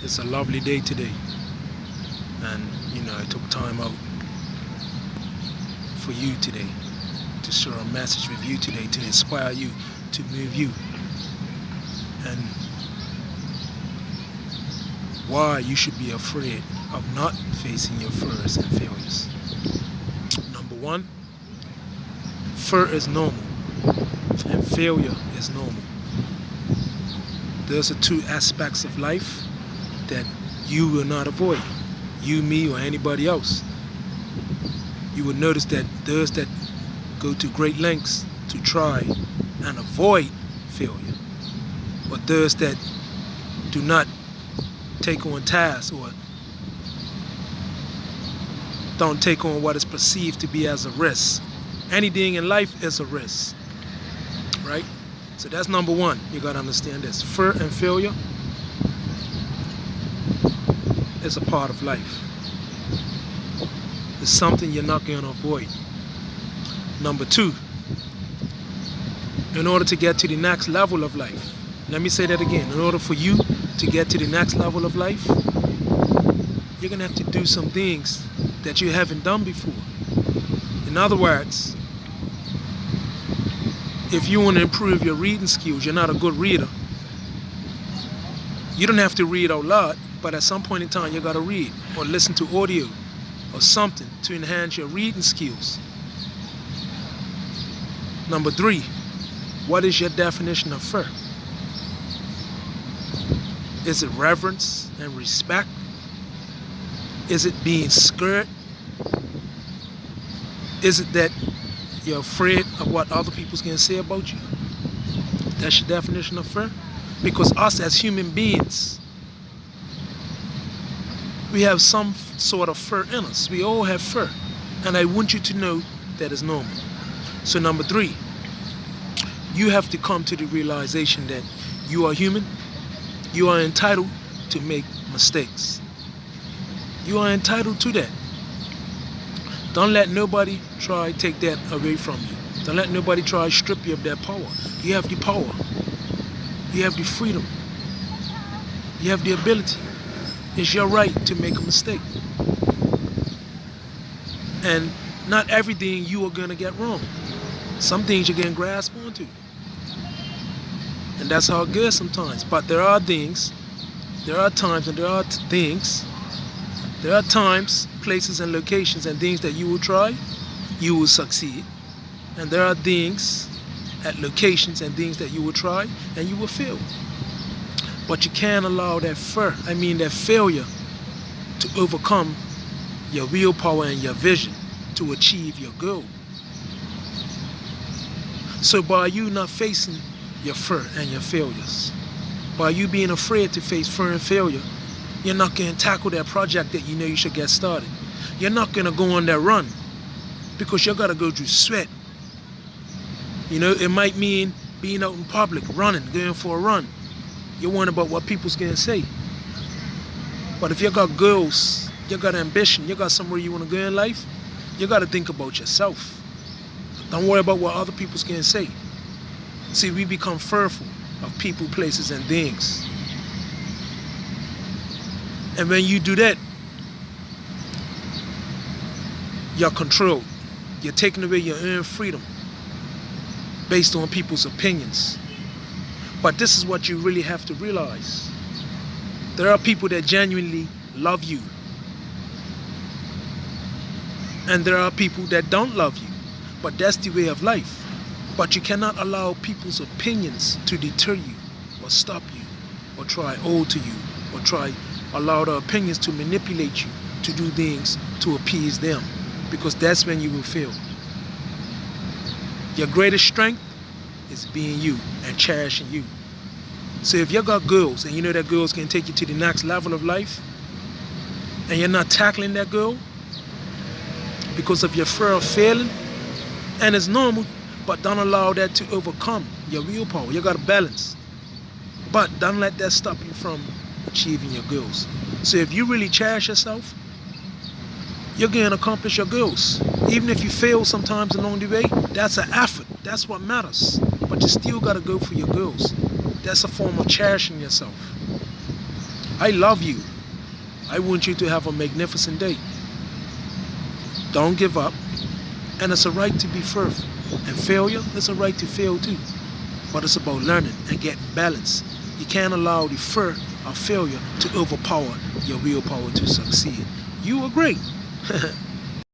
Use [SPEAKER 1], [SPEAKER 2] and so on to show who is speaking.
[SPEAKER 1] It's a lovely day today, and I took time out for you today to share a message with you today to inspire you, to move you, and why you should be afraid of not facing your fears and failures. Number one, fear is normal, and failure is normal. Those are two aspects of life that you will not avoid. You, me, or anybody else. You will notice that those that go to great lengths to try and avoid failure, or those that do not take on tasks or don't take on what is perceived to be as a risk. Anything in life is a risk, right? So that's number one. You got to understand this. Fear and failure is a part of life. It's something you're not going to avoid. Number two, in order to get to the next level of life, let me say that again. In order for you to get to the next level of life, you're going to have to do some things that you haven't done before. In other words, if you want to improve your reading skills, you're not a good reader. You don't have to read out loud, but at some point in time, you got to read or listen to audio or something to enhance your reading skills. Number three, what is your definition of fear? Is it reverence and respect? Is it being scared? Is it that you're afraid of what other people's going to say about you? That's your definition of fear? Because us as human beings, we have some sort of fear in us. We all have fear. And I want you to know that is normal. So number three, you have to come to the realization that you are human. You are entitled to make mistakes. You are entitled to that. Don't let nobody try to take that away from you. Don't let nobody try to strip you of that power. You have the power. You have the freedom. You have the ability. It's your right to make a mistake. And not everything you are going to get wrong. Some things you're going to grasp onto. And that's how it goes sometimes. But there are things, there are times, and there are things, there are times, places, and locations and things that you will try, you will succeed. And there are things at locations and things that you will try and you will fail. But you can't allow that that failure to overcome your willpower and your vision to achieve your goal. So by you not facing your fear and your failures, by you being afraid to face fear and failure, you're not going to tackle that project that you know you should get started. You're not going to go on that run because you got to go through sweat. It might mean being out in public, running, going for a run. You're worrying about what people's going to say. But if you got goals, you got ambition, you got somewhere you want to go in life, you got to think about yourself. Don't worry about what other people's going to say. See, we become fearful of people, places, and things. And when you do that, you're controlled. You're taking away your own freedom based on people's opinions. But this is what you really have to realize. There are people that genuinely love you. And there are people that don't love you. But that's the way of life. But you cannot allow people's opinions to deter you or stop you or try alter you or try allow their opinions to manipulate you to do things to appease them, because that's when you will fail. Your greatest strength is being you and cherishing you. So if you got goals and you know that goals can take you to the next level of life and you're not tackling that goal because of your fear of failing, and it's normal, but don't allow that to overcome your willpower. You got to balance. But don't let that stop you from achieving your goals. So if you really cherish yourself, you're going to accomplish your goals. Even if you fail sometimes along the way, that's an effort. That's what matters. But you still got to go for your goals. That's a form of cherishing yourself. I love you. I want you to have a magnificent day. Don't give up. And it's a right to be fearful. And failure, it's a right to fail too. But it's about learning and getting balance. You can't allow the fear of failure to overpower your willpower to succeed. You are great.